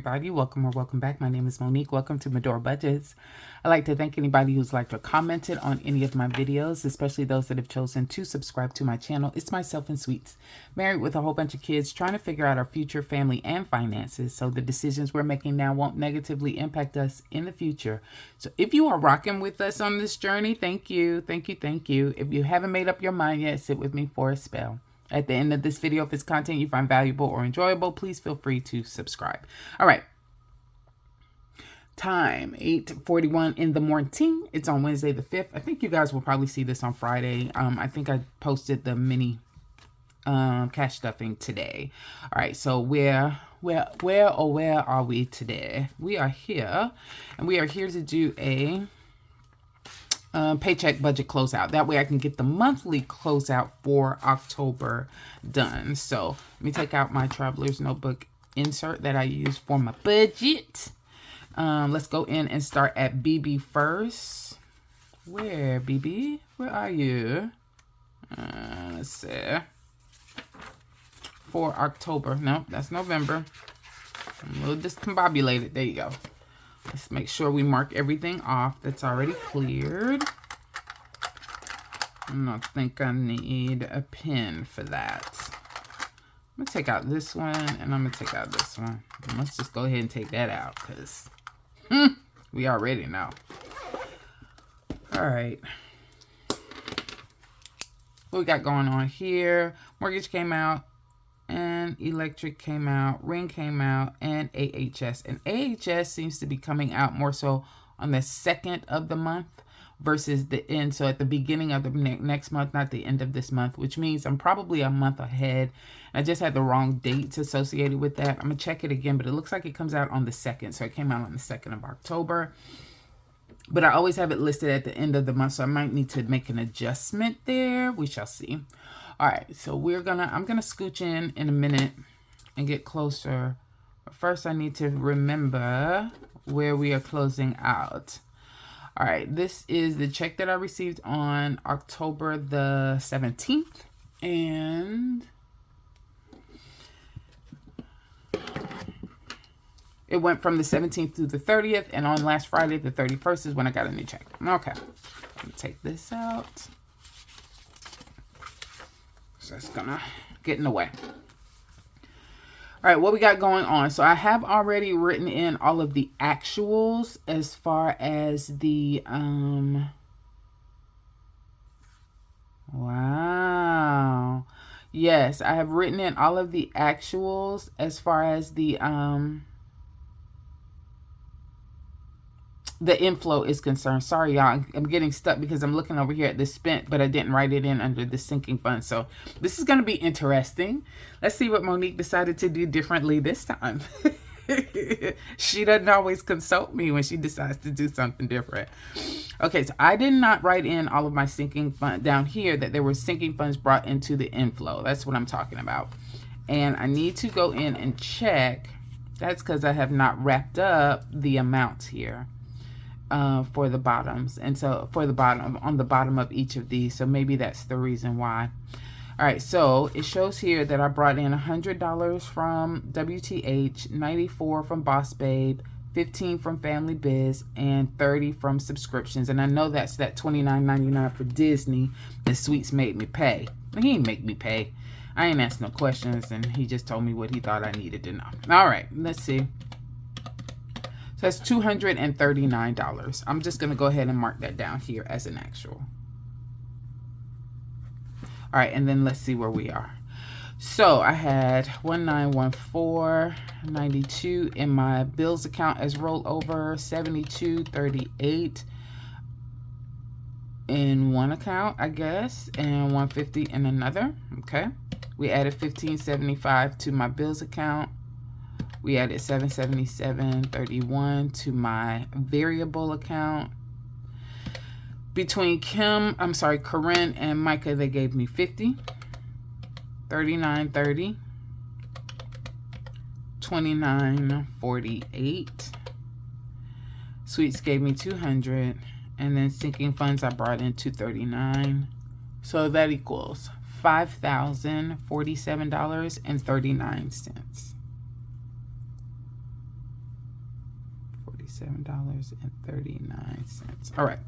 everybody. Welcome or welcome back. My name is Monique. Welcome to Medora Budgets. I'd like to thank anybody who's liked or commented on any of my videos, especially those that have chosen to subscribe to my channel. It's myself and Sweets, married with a whole bunch of kids, trying to figure out our future, family, and finances so the decisions we're making now won't negatively impact us in the future. So if you are rocking with us on this journey, thank you, thank you, thank you. If you haven't made up your mind yet, sit with me for a spell. At the end of this video, if it's content you find valuable or enjoyable, please feel free to subscribe. All right. Time, 8:41 in the morning. It's on Wednesday the 5th. I think you guys will probably see this on Friday. I think I posted the mini cash stuffing today. All right, so where are we today? We are here, and we are here to do a paycheck budget closeout. That way I can get the monthly closeout for October done. So let me take out my traveler's notebook insert that I use for my budget. Let's go in and start at BB first. Where, BB? Where are you? Let's see. For October. No, that's November. I'm a little discombobulated. There you go. Let's make sure we mark everything off that's already cleared. I don't think I need a pen for that. I'm going to take out this one, and I'm going to take out this one. And let's just go ahead and take that out, because we already know. All right. What we got going on here? Mortgage came out. And electric came out, ring came out, and AHS. And AHS seems to be coming out more so on the 2nd of the month versus the end. So at the beginning of the next month, not the end of this month, which means I'm probably a month ahead. I just had the wrong dates associated with that. I'm going to check it again, but it looks like it comes out on the 2nd. So it came out on the 2nd of October. But I always have it listed at the end of the month, so I might need to make an adjustment there. We shall see. All right, so I'm gonna scooch in a minute and get closer. But first, I need to remember where we are closing out. All right, this is the check that I received on October the 17th, and it went from the 17th through the 30th, and on last Friday, the 31st, is when I got a new check. Okay, let me take this out. So it's gonna get in the way. All right, what we got going on? So I have already written in all of the actuals as far as the wow. Yes, I have written in all of the actuals as far as the inflow is concerned. Sorry, y'all. I'm getting stuck because I'm looking over here at the spent, but I didn't write it in under the sinking fund. So this is going to be interesting. Let's see what Monique decided to do differently this time. She doesn't always consult me when she decides to do something different. Okay, so I did not write in all of my sinking fund down here that there were sinking funds brought into the inflow. That's what I'm talking about. And I need to go in and check. That's because I have not wrapped up the amounts here. For the bottoms, and so for the bottom, on the bottom of each of these, so maybe that's the reason why. All right, so it shows here that I brought in $100 from WTH, $94 from Boss Babe, $15 from Family Biz, and $30 from subscriptions. And I know that's that $29.99 for Disney that Sweets made me pay. He ain't make me pay. I ain't asked no questions, and he just told me what he thought I needed to know. All right, let's see. So that's $239. I'm just going to go ahead and mark that down here as an actual. All right, and then let's see where we are. So I had 1914.92 in my bills account as rollover, 72.38 in one account, I guess, and 150 in another. Okay. We added 15.75 to my bills account. We added 777.31 to my variable account. Between Corinne and Micah, they gave me 50, 39.30, 29.48. Sweets gave me 200, and then sinking funds I brought in 239. So that equals $5,047.39. $57.39. All right.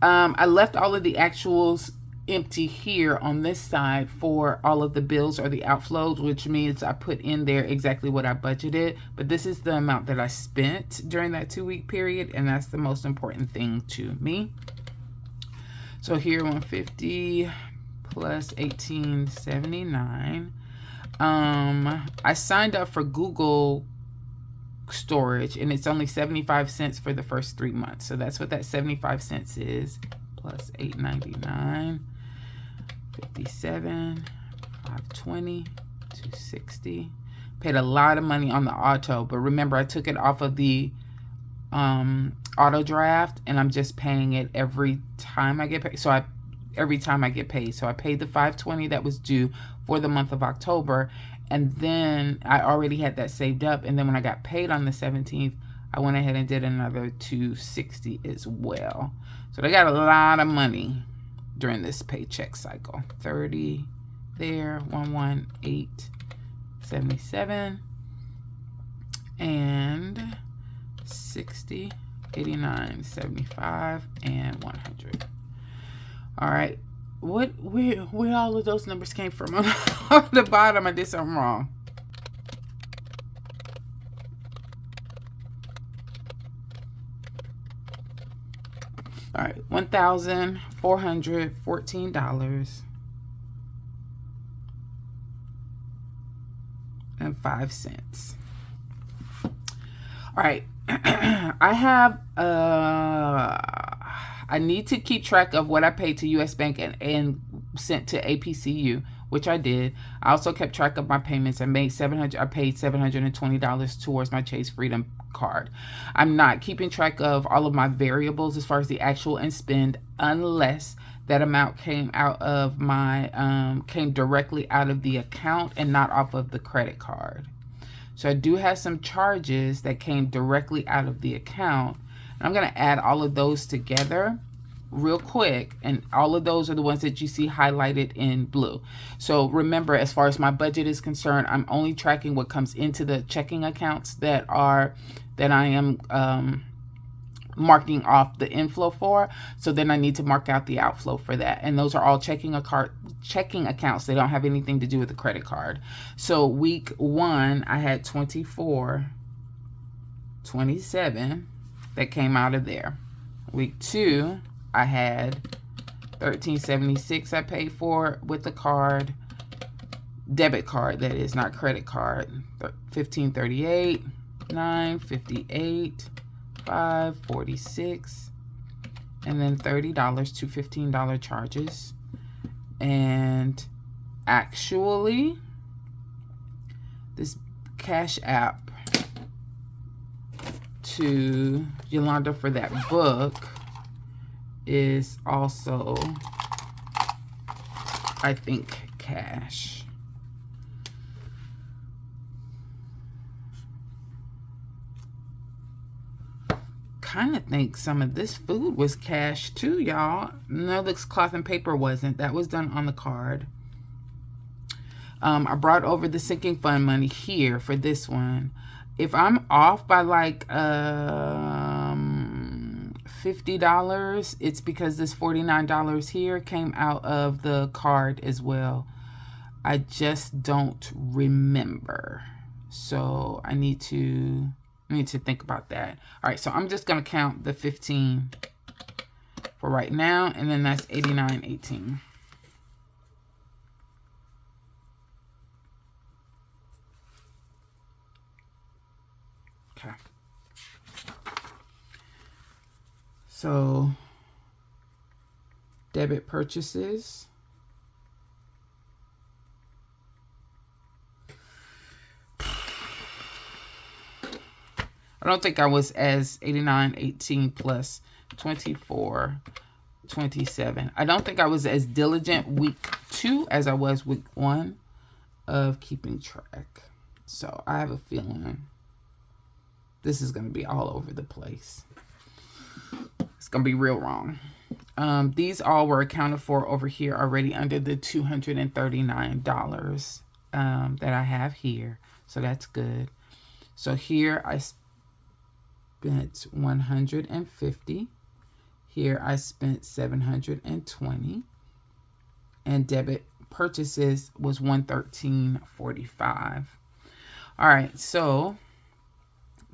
I left all of the actuals empty here on this side for all of the bills or the outflows, which means I put in there exactly what I budgeted, but this is the amount that I spent during that 2-week period, and that's the most important thing to me. So here, 150 plus 1879. I signed up for Google storage, and it's only 75 cents for the first 3 months, so that's what that 75 cents is, plus 8.99, 57, 520, 260. Paid a lot of money on the auto, but remember I took it off of the auto draft, and I'm just paying it every time I get paid. So every time I get paid. So I paid the 520 that was due for the month of October, and then I already had that saved up, and then when I got paid on the 17th, I went ahead and did another 260 as well. So they got a lot of money during this paycheck cycle. 30 there, 11877, and 60, 89, 75, and 100. All right, where all of those numbers came from? On the bottom, I did something wrong. All right, $1,414.05. All right, I have I need to keep track of what I paid to US Bank and sent to APCU, which I did. I also kept track of my payments. I paid $720 towards my Chase Freedom card. I'm not keeping track of all of my variables as far as the actual and spend, unless that amount came out of my came directly out of the account and not off of the credit card. So I do have some charges that came directly out of the account. I'm going to add all of those together real quick, and all of those are the ones that you see highlighted in blue. So remember, as far as my budget is concerned, I'm only tracking what comes into the checking accounts that I am marking off the inflow for. So then I need to mark out the outflow for that, and those are all checking accounts. They don't have anything to do with the credit card. So week 1 I had 24.27 that came out of there. Week 2 I had $13.76 I paid for with the card, debit card, that is, not credit card. $15.38, $9.58, $5.46, and then $30 to $15 charges. And actually, this Cash App to Yolanda for that book is also, I think, cash. Kind of think some of this food was cash too, y'all. No, this cloth and paper wasn't. That was done on the card. I brought over the sinking fund money here for this one. If I'm off by like $50, it's because this $49 here came out of the card as well. I just don't remember, so I need to think about that. All right, so I'm just gonna count the 15 for right now, and then that's 89.18. Okay. So debit purchases. I don't think I was as 89.18 plus 24.27. I don't think I was as diligent week 2 as I was week 1 of keeping track. So I have a feeling this is going to be all over the place. It's going to be real wrong. These all were accounted for over here already under the $239 that I have here. So that's good. So here spent 150. Here I spent 720. And debit purchases was 113.45. All right, so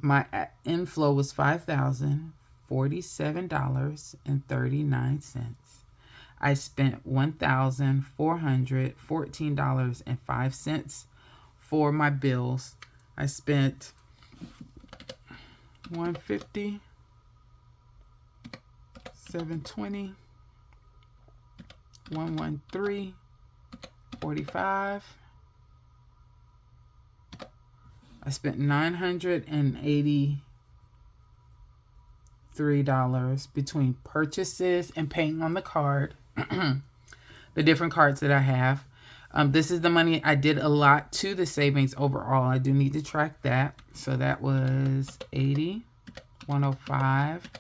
my inflow was $5,047.39. I spent $1,414.05 for my bills. I spent 150, 720, 113.45. I spent $983 between purchases and paying on the card. The different cards that I have. This is the money I did allot to the savings overall. I do need to track that. So that was 80, 105,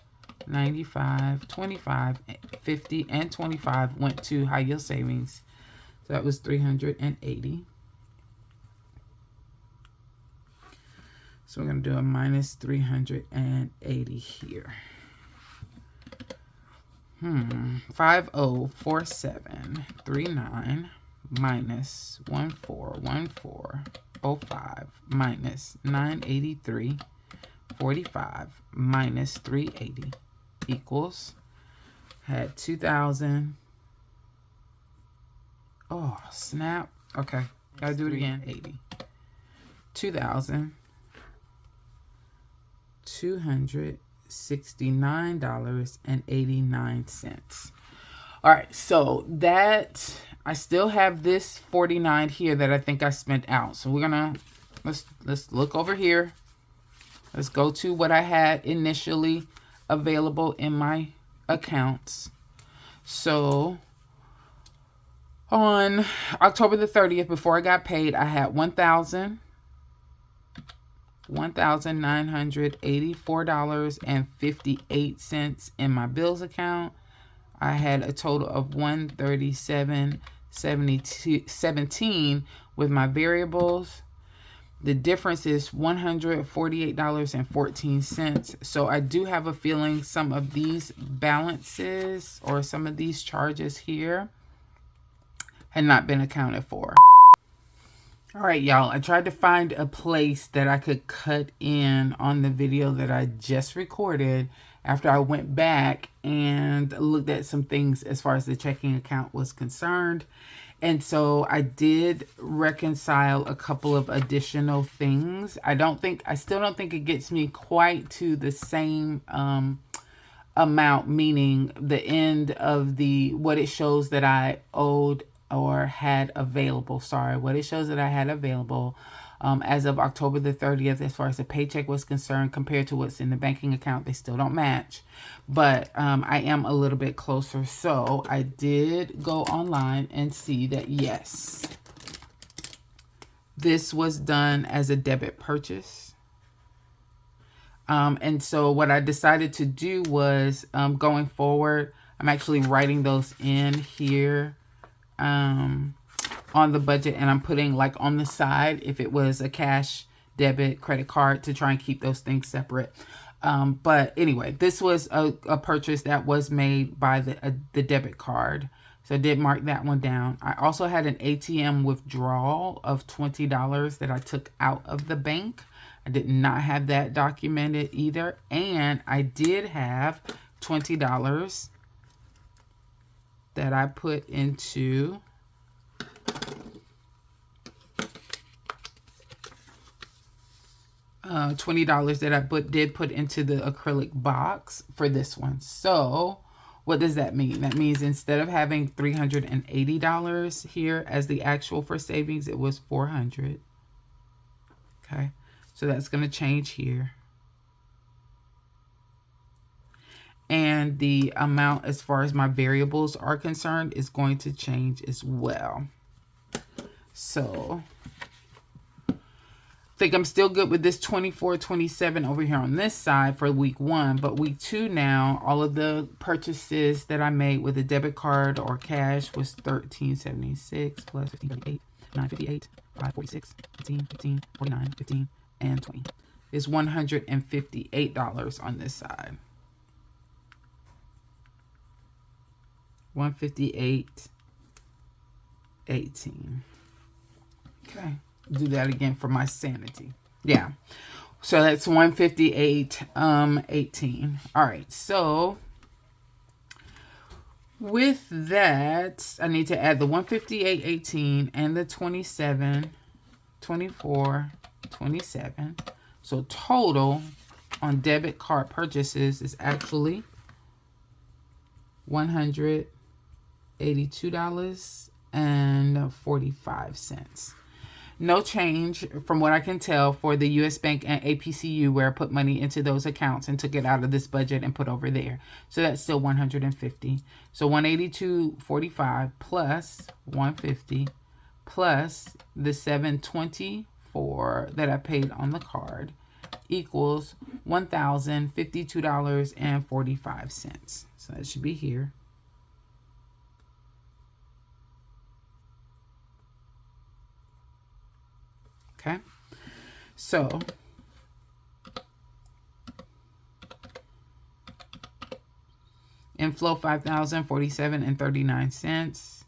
95, 25, 50, and 25 went to high yield savings. So that was 380. So we're going to do a minus 380 here. 504739 minus 141405 minus 983.45 minus 380 equals, had 2,000. Oh, snap. Okay, gotta do it again. 80. 2,269.89. All right, so that I still have this 49 here that I think I spent out. So we're gonna let's look over here. Let's go to what I had initially available in my accounts. So on October the 30th, before I got paid, I had $1,984.58 in my bills account. I had a total of $137.17 with my variables. The difference is $148.14. So I do have a feeling some of these balances or some of these charges here had not been accounted for. All right, y'all, I tried to find a place that I could cut in on the video that I just recorded after I went back and looked at some things as far as the checking account was concerned. And so I did reconcile a couple of additional things. I still don't think it gets me quite to the same amount, meaning the end of what it shows that I owed or had available. What it shows that I had available as of October the 30th, as far as the paycheck was concerned, compared to what's in the banking account, they still don't match. But I am a little bit closer. So I did go online and see that, yes, this was done as a debit purchase. And so what I decided to do was, going forward, I'm actually writing those in here on the budget, and I'm putting like on the side if it was a cash, debit, credit card, to try and keep those things separate. But anyway, this was a purchase that was made by the debit card. So I did mark that one down. I also had an ATM withdrawal of $20 that I took out of the bank. I did not have that documented either. And I did have $20 that I put into $20 that I did put into the acrylic box for this one. So what does that mean? That means instead of having $380 here as the actual for savings, it was $400. Okay, so that's going to change here. And the amount as far as my variables are concerned is going to change as well. So I think I'm still good with this 24.27 over here on this side for week 1. But week 2 now, all of the purchases that I made with a debit card or cash was $13.76 plus $15.58, $9.58, $5.46, $15, $15, $49, $15, and $20. is $158 on this side. $158.18. Okay, do that again for my sanity. Yeah, so that's $158.18. All right, so with that, I need to add the $158.18 and the 27. So total on debit card purchases is actually $182.45. No change from what I can tell for the U.S. Bank and APCU, where I put money into those accounts and took it out of this budget and put over there. So that's still $150. So $182.45 plus $150 plus the $724 that I paid on the card equals $1,052.45. So that should be here. Okay, so inflow $5,047.39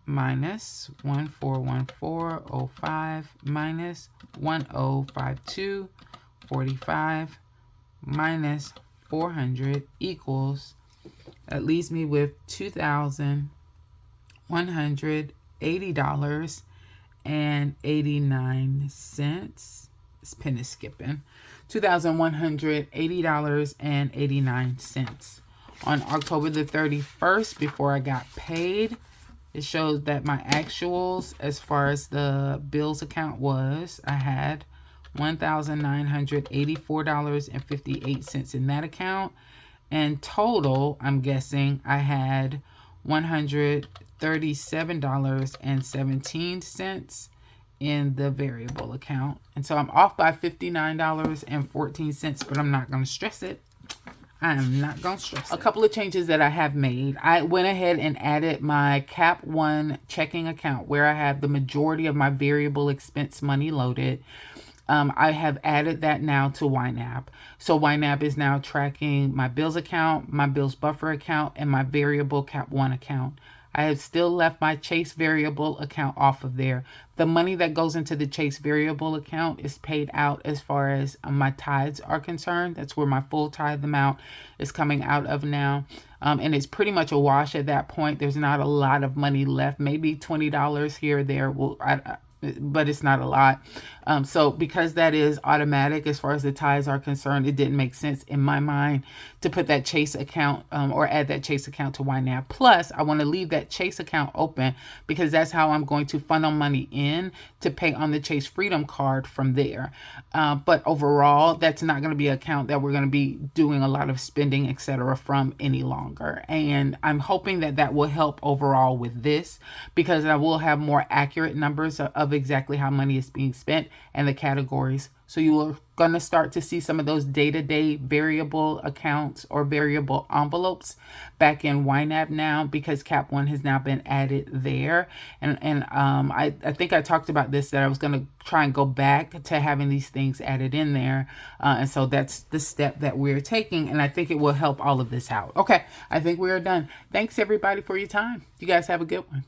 minus 1414.05 minus 1052.45 minus 400 equals, that leaves me with $2,180.89. This pen is skipping. $2,180.89. On October the 31st, before I got paid, it shows that my actuals as far as the bills account was, I had $1,984.58 in that account. And total, I'm guessing, I had $137.17 in the variable account. And so I'm off by $59.14, but I'm not going to stress it. I am not going to stress it. A couple of changes that I have made. I went ahead and added my Cap 1 checking account where I have the majority of my variable expense money loaded. I have added that now to YNAB. So YNAB is now tracking my bills account, my bills buffer account, and my variable Cap 1 account. I have still left my Chase variable account off of there. The money that goes into the Chase variable account is paid out as far as my tithes are concerned. That's where my full tithe amount is coming out of now. And it's pretty much a wash at that point. There's not a lot of money left, maybe $20 here or there. But it's not a lot. So because that is automatic as far as the tithes are concerned, it didn't make sense in my mind to put that Chase account or add that Chase account to YNAB. Plus, I want to leave that Chase account open because that's how I'm going to funnel money in to pay on the Chase Freedom card from there. But overall, that's not going to be an account that we're going to be doing a lot of spending, etc. from any longer. And I'm hoping that that will help overall with this because I will have more accurate numbers of exactly how money is being spent and the categories. So you are going to start to see some of those day-to-day variable accounts or variable envelopes back in YNAB now because Cap 1 has now been added there. And I think I talked about this, that I was going to try and go back to having these things added in there. And so that's the step that we're taking. And I think it will help all of this out. Okay, I think we are done. Thanks everybody for your time. You guys have a good one.